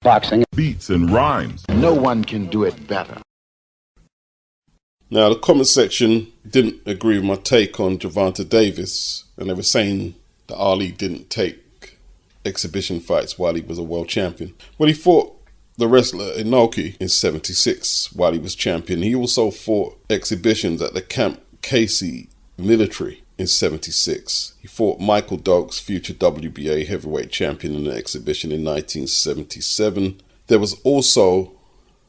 boxing, beats and rhymes. No one can do it better. Now, the comment section didn't agree with my take on Gervonta Davis, and they were saying that Ali didn't take exhibition fights while he was a world champion. Well, he fought the wrestler Inoki in '76 while he was champion. He also fought exhibitions at the Camp Casey military in '76. He fought Michael Dokes, future WBA heavyweight champion, in an exhibition in 1977. There was also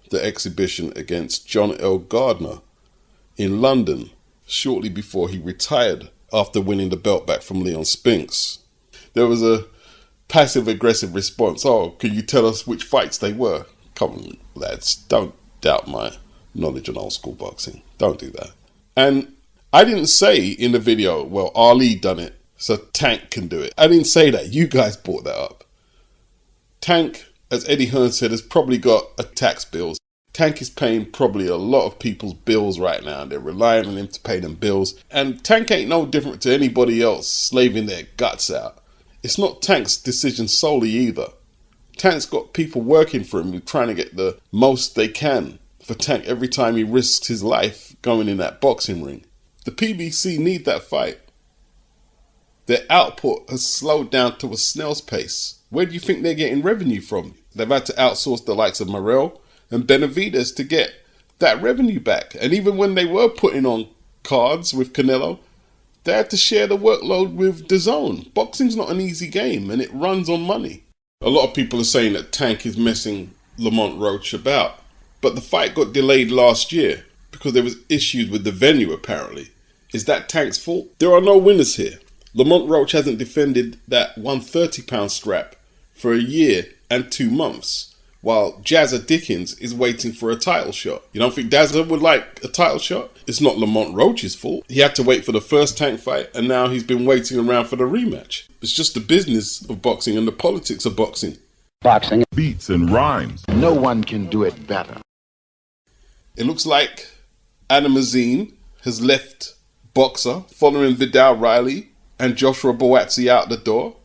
the exhibition against John L. Gardner in London shortly before he retired after winning the belt back from Leon Spinks. There was a passive-aggressive response. Oh, can you tell us which fights they were? Come on, lads, don't doubt my knowledge on old school boxing. Don't do that. And I didn't say in the video, well, Ali done it, so Tank can do it. I didn't say that. You guys brought that up. Tank, as Eddie Hearn said, has probably got a tax bills. Tank is paying probably a lot of people's bills right now. They're relying on him to pay them bills. And Tank ain't no different to anybody else slaving their guts out. It's not Tank's decision solely either. Tank's got people working for him who are trying to get the most they can for Tank every time he risks his life going in that boxing ring. The PBC need that fight. Their output has slowed down to a snail's pace. Where do you think they're getting revenue from? They've had to outsource the likes of Morrell and Benavidez to get that revenue back. And even when they were putting on cards with Canelo, they had to share the workload with DAZN. Boxing's not an easy game, and it runs on money. A lot of people are saying that Tank is messing Lamont Roach about. But the fight got delayed last year because there was issues with the venue, apparently. Is that Tank's fault? There are no winners here. Lamont Roach hasn't defended that 130-pound strap for a year and 2 months, while Jazza Dickens is waiting for a title shot. You don't think Jazza would like a title shot? It's not Lamont Roach's fault. He had to wait for the first Tank fight, and now he's been waiting around for the rematch. It's just the business of boxing and the politics of boxing. boxing, Beats and rhymes. No one can do it better. It looks like Adam Azim has left Boxer following Vidal Riley and Joshua Boazzi out the door,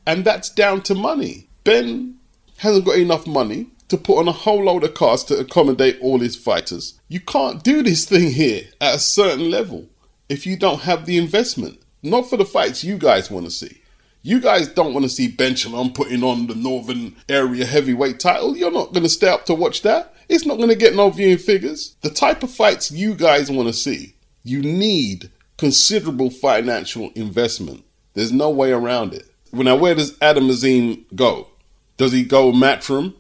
and that's down to money. Ben hasn't got enough money to put on a whole load of cards to accommodate all his fighters. You can't do this thing here at a certain level if you don't have the investment. Not for the fights you guys want to see. You guys don't want to see Ben Shalom putting on the Northern Area heavyweight title. You're not going to stay up to watch that. It's not going to get no viewing figures. The type of fights you guys want to see, you need considerable financial investment. There's no way around it. Now, where does Adam Azim go? Does he go Matchroom?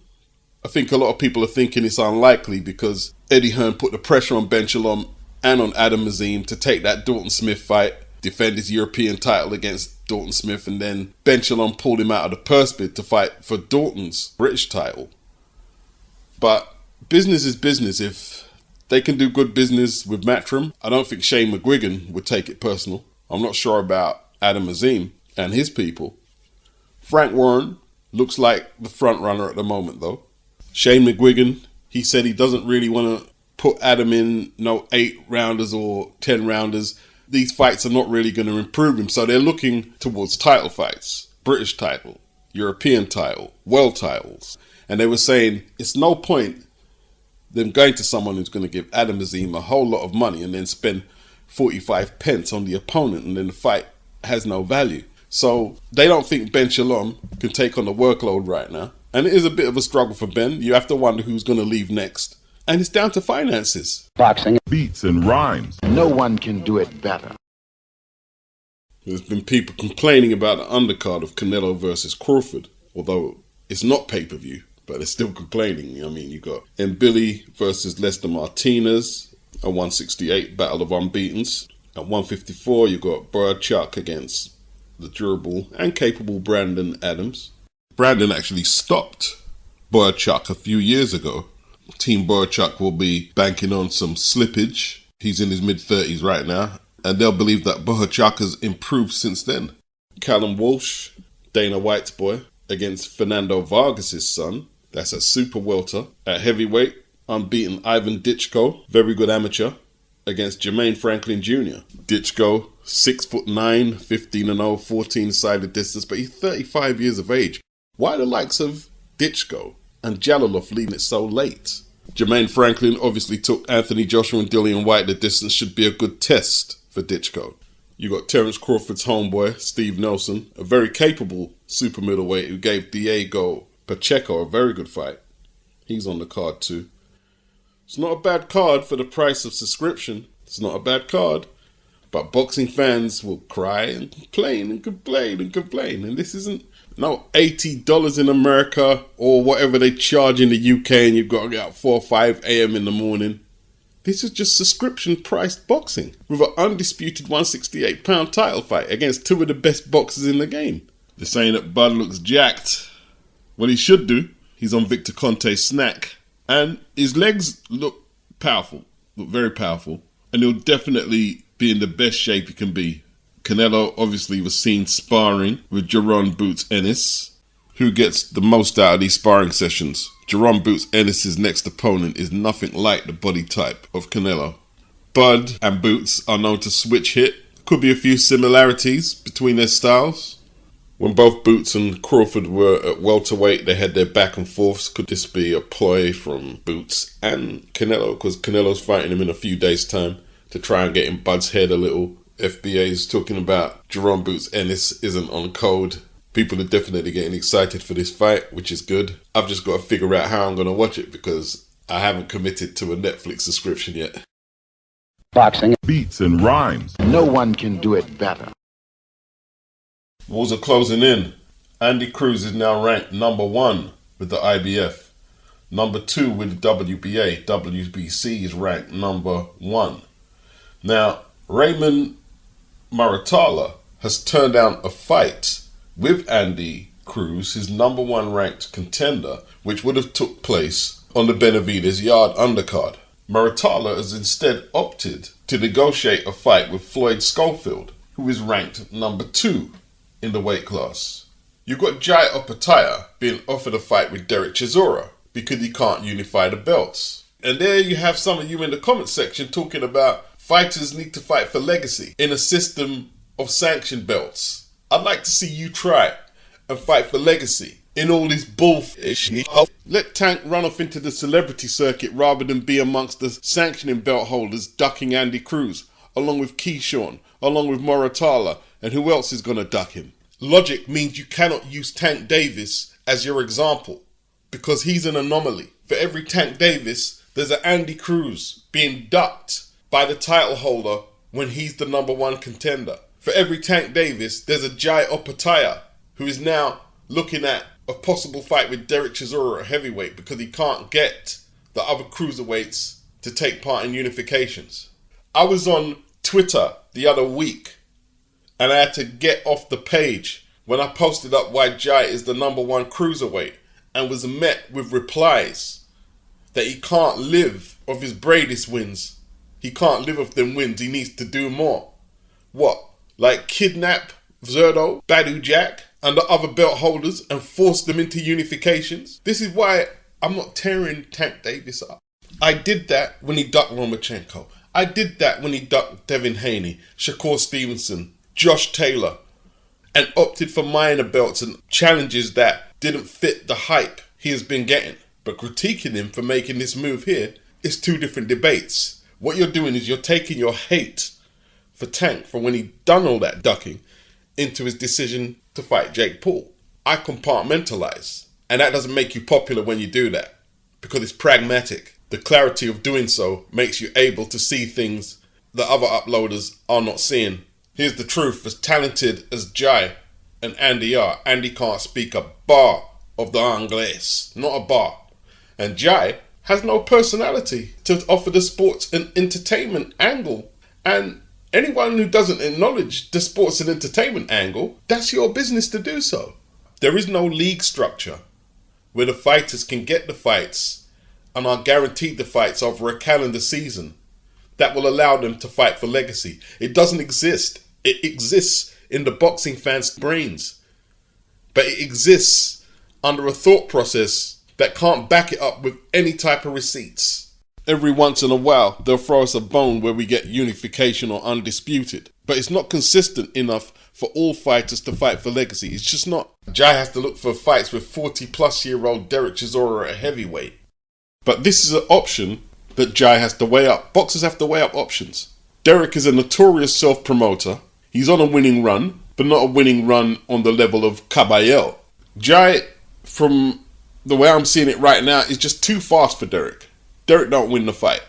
I think a lot of people are thinking it's unlikely because Eddie Hearn put the pressure on Ben Shalom and on Adam Azim to take that Dalton Smith fight, defend his European title against Dalton Smith, and then Ben Shalom pulled him out of the purse bid to fight for Dalton's British title. But business is business. If they can do good business with Matchroom, I don't think Shane McGuigan would take it personal. I'm not sure about Adam Azim and his people. Frank Warren looks like the front runner at the moment though. Shane McGuigan, he said he doesn't really want to put Adam in no 8-rounders or 10-rounders. These fights are not really going to improve him. So they're looking towards title fights, British title, European title, world titles. And they were saying it's no point them going to someone who's going to give Adam Azim a whole lot of money and then spend 45 pence on the opponent, and then the fight has no value. So they don't think Ben Shalom can take on the workload right now. And it is a bit of a struggle for Ben. You have to wonder who's going to leave next. And it's down to finances. boxing, Beats and rhymes. No one can do it better. There's been people complaining about the undercard of Canelo versus Crawford, although it's not pay-per-view, but they're still complaining. I mean, you got Mbili versus Lester Martinez, a 168 battle of unbeatens. At 154, you got Bird Chuck against the durable and capable Brandon Adams. Brandon actually stopped Bird Chuck a few years ago. Team Bird Chuck will be banking on some slippage. He's in his mid-30s right now, and they'll believe that Bird Chuck has improved since then. Callum Walsh, Dana White's boy, against Fernando Vargas' son. That's a super welter. At heavyweight, unbeaten Ivan Ditchko, very good amateur, against Jermaine Franklin Jr. Ditchko, 6'9", 15-0, 14-sided distance, but he's 35 years of age. Why the likes of Ditchko and Jalilov leading it so late. Jermaine Franklin obviously took Anthony Joshua and Dillian White. The distance should be a good test for Ditchcode. You got Terence Crawford's homeboy, Steve Nelson, a very capable super middleweight who gave Diego Pacheco a very good fight. He's on the card too. It's not a bad card for the price of subscription. It's not a bad card. But boxing fans will cry and complain and complain and complain. And this isn't no $80 in America or whatever they charge in the UK and you've got to get up 4 or 5 a.m. in the morning. This is just subscription priced boxing with an undisputed 168-pound title fight against 2 of the best boxers in the game. They're saying that Bud looks jacked. Well, he should do. He's on Victor Conte's snack. And his legs look powerful, look very powerful. And he'll definitely be in the best shape he can be. Canelo obviously was seen sparring with Jaron Boots Ennis, who gets the most out of these sparring sessions. Jaron Boots Ennis' next opponent is nothing like the body type of Canelo. Bud and Boots are known to switch hit. Could be a few similarities between their styles. When both Boots and Crawford were at welterweight, they had their back and forths. Could this be a ploy from Boots and Canelo? Because Canelo's fighting him in a few days' time to try and get in Bud's head a little. FBA's talking about Jerome Boots Ennis isn't on code. People are definitely getting excited for this fight, which is good. I've just got to figure out how I'm going to watch it because I haven't committed to a Netflix subscription yet. Boxing. Beats and rhymes. No one can do it better. Wars are closing in. Andy Cruz is now ranked number 1 with the IBF. Number 2 with the WBA. WBC is ranked number 1. Now, Raymond Muratalla has turned down a fight with Andy Cruz, his number 1 ranked contender, which would have took place on the Benavidez Yard undercard. Muratalla has instead opted to negotiate a fight with Floyd Schofield, who is ranked number 2 in the weight class. You've got Jai OPETAIA being offered a fight with Derek Chisora because he can't unify the belts. And there you have some of you in the comment section talking about fighters need to fight for legacy in a system of sanctioned belts. I'd like to see you try and fight for legacy in all this bullfish. Let Tank run off into the celebrity circuit rather than be amongst the sanctioning belt holders ducking Andy Cruz, along with Keyshawn, along with Muratalla, and who else is going to duck him? Logic means you cannot use Tank Davis as your example because he's an anomaly. For every Tank Davis, there's an Andy Cruz being ducked by the title holder when he's the number 1 contender. For every Tank Davis, there's a Jai OPETAIA who is now looking at a possible fight with Derek Chisora at heavyweight because he can't get the other cruiserweights to take part in unifications. I was on Twitter the other week and I had to get off the page when I posted up why Jai is the number 1 cruiserweight and was met with replies that he can't live off his Bradis wins. He can't live off them wins. He needs to do more. What? Like kidnap Zerdo, Badu Jack, and the other belt holders and force them into unifications? This is why I'm not tearing Tank Davis up. I did that when he ducked Lomachenko. I did that when he ducked Devin Haney, Shakur Stevenson, Josh Taylor, and opted for minor belts and challenges that didn't fit the hype he has been getting. But critiquing him for making this move here is 2 different debates. What you're doing is you're taking your hate for Tank for when he done all that ducking into his decision to fight Jake Paul. I compartmentalize, and that doesn't make you popular when you do that because it's pragmatic. The clarity of doing so makes you able to see things that other uploaders are not seeing. Here's the truth. As talented as Jai and Andy are, Andy can't speak a bar of the Anglais. Not a bar. And Jai has no personality to offer the sports and entertainment angle. And anyone who doesn't acknowledge the sports and entertainment angle, that's your business to do so. There is no league structure where the fighters can get the fights and are guaranteed the fights over a calendar season that will allow them to fight for legacy. It doesn't exist. It exists in the boxing fans' brains. But it exists under a thought process that can't back it up with any type of receipts. Every once in a while, they'll throw us a bone where we get unification or undisputed. but it's not consistent enough for all fighters to fight for legacy. It's just not. Jai has to look for fights with 40-plus-year-old Derek Chisora at heavyweight. But this is an option that Jai has to weigh up. Boxers have to weigh up options. Derek is a notorious self-promoter. He's on a winning run, but not a winning run on the level of Caballero. Jai, from the way I'm seeing it right now, is just too fast for Derek. Derek don't win the fight.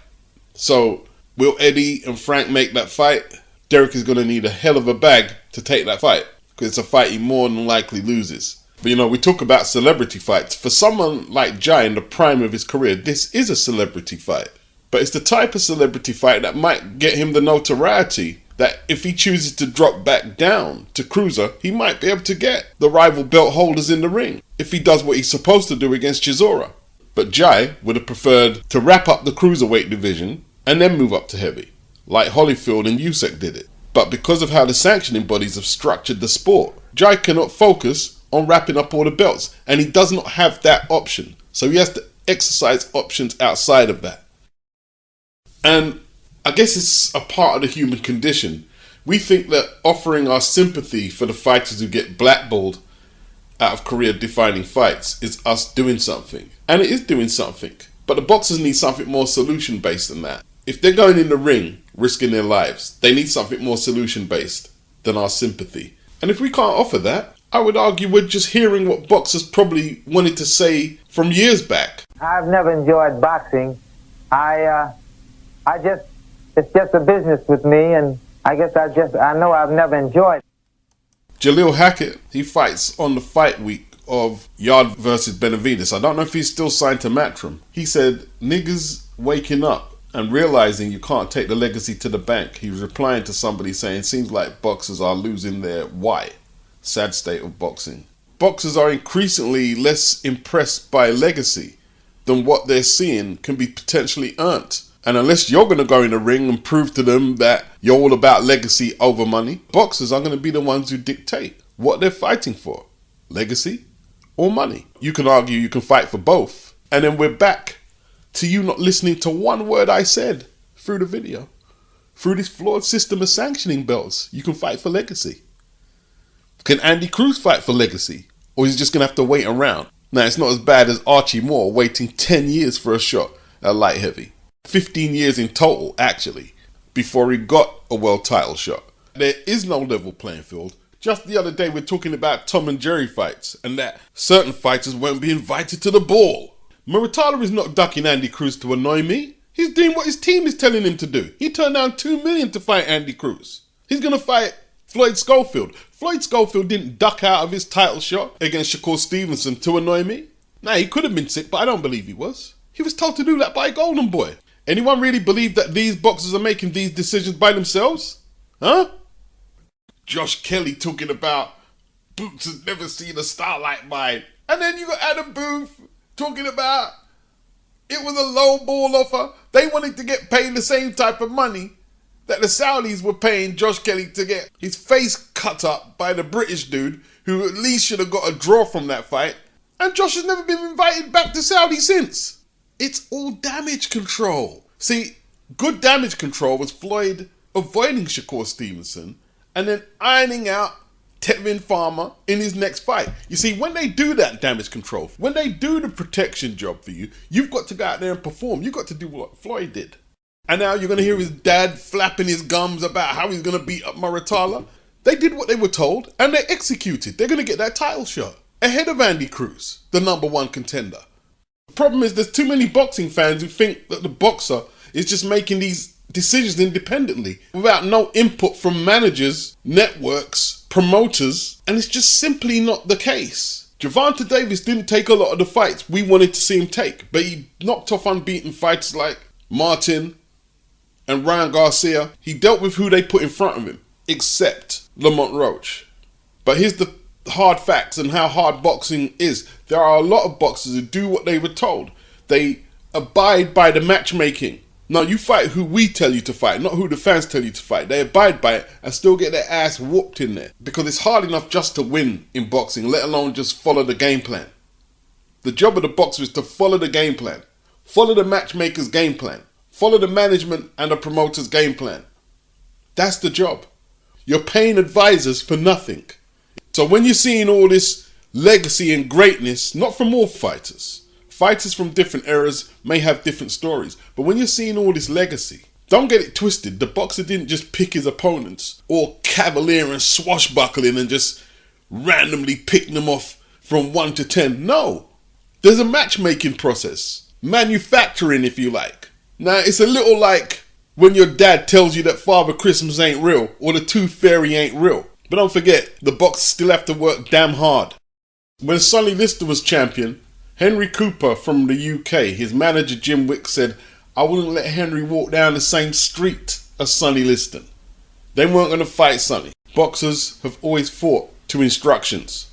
So, will Eddie and Frank make that fight? Derek is going to need a hell of a bag to take that fight, because it's a fight he more than likely loses. But you know, we talk about celebrity fights. For someone like Jai in the prime of his career, this is a celebrity fight. But it's the type of celebrity fight that might get him the notoriety that if he chooses to drop back down to cruiser, he might be able to get the rival belt holders in the ring if he does what he's supposed to do against Chisora. But Jai would have preferred to wrap up the cruiserweight division and then move up to heavy, like Holyfield and Usyk did it. But because of how the sanctioning bodies have structured the sport, Jai cannot focus on wrapping up all the belts, and he does not have that option. So he has to exercise options outside of that. And I guess it's a part of the human condition. We think that offering our sympathy for the fighters who get blackballed out of career-defining fights is us doing something. And it is doing something. But the boxers need something more solution-based than that. If they're going in the ring, risking their lives, they need something more solution-based than our sympathy. And if we can't offer that, I would argue we're just hearing what boxers probably wanted to say from years back. I've never enjoyed boxing. It's just a business with me, and I guess I know I've never enjoyed it. Jaleel Hackett, he fights on the fight week of Yard versus Benavides. I don't know if he's still signed to Matchroom. He said, niggas waking up and realizing you can't take the legacy to the bank. He was replying to somebody saying, seems like boxers are losing their why. Sad state of boxing. Boxers are increasingly less impressed by legacy than what they're seeing can be potentially earned. And unless you're going to go in the ring and prove to them that you're all about legacy over money, boxers are going to be the ones who dictate what they're fighting for. Legacy or money. You can argue you can fight for both. And then we're back to you not listening to one word I said through the video. Through this flawed system of sanctioning belts, you can fight for legacy. Can Andy Cruz fight for legacy? Or is he just going to have to wait around? Now, it's not as bad as Archie Moore waiting 10 years for a shot at light heavy. 15 years in total, actually, before he got a world title shot. There is no level playing field. Just the other day, we're talking about Tom and Jerry fights, and that certain fighters won't be invited to the ball. MURATALLA is not ducking Andy Cruz to annoy me. He's doing what his team is telling him to do. He turned down $2 million to fight Andy Cruz. He's going to fight Floyd Schofield. Floyd Schofield didn't duck out of his title shot against Shakur Stevenson to annoy me. Now, he could have been sick, but I don't believe he was. He was told to do that by Golden Boy. Anyone really believe that these boxers are making these decisions by themselves? Huh? Josh Kelly talking about Boots has never seen a star like mine. And then you got Adam Booth talking about it was a low ball offer. They wanted to get paid the same type of money that the Saudis were paying Josh Kelly to get his face cut up by the British dude who at least should have got a draw from that fight. And Josh has never been invited back to Saudi since. It's all damage control. See, good damage control was Floyd avoiding Shakur Stevenson and then ironing out Tevin Farmer in his next fight. You see, when they do that damage control, when they do the protection job for you, you've got to go out there and perform. You've got to do what Floyd did. And now you're going to hear his dad flapping his gums about how he's going to beat up MURATALLA. They did what they were told and they executed. They're going to get that title shot ahead of Andy Cruz, the #1 contender. The problem is there's too many boxing fans who think that the boxer is just making these decisions independently without no input from managers, networks, promoters, and it's just simply not the case. Gervonta Davis didn't take a lot of the fights we wanted to see him take, but he knocked off unbeaten fighters like Martin and Ryan Garcia. He dealt with who they put in front of him, except Lamont Roach. But here's the hard facts and how hard boxing is. There are a lot of boxers who do what they were told. They abide by the matchmaking. Now, you fight who we tell you to fight, not who the fans tell you to fight. They abide by it and still get their ass whooped in there. Because it's hard enough just to win in boxing, let alone just follow the game plan. The job of the boxer is to follow the game plan. Follow the matchmaker's game plan. Follow the management and the promoter's game plan. That's the job. You're paying advisors for nothing. So when you're seeing all this legacy and greatness, not from all fighters, fighters from different eras may have different stories, but when you're seeing all this legacy, don't get it twisted. The boxer didn't just pick his opponents, all cavalier and swashbuckling and just randomly pick them off from 1 to 10. No, there's a matchmaking process, manufacturing if you like. Now it's a little like when your dad tells you that Father Christmas ain't real or the Tooth Fairy ain't real. But don't forget, the boxers still have to work damn hard. When Sonny Liston was champion, Henry Cooper from the UK, his manager Jim Wick said, I wouldn't let Henry walk down the same street as Sonny Liston. They weren't going to fight Sonny. Boxers have always fought to instructions.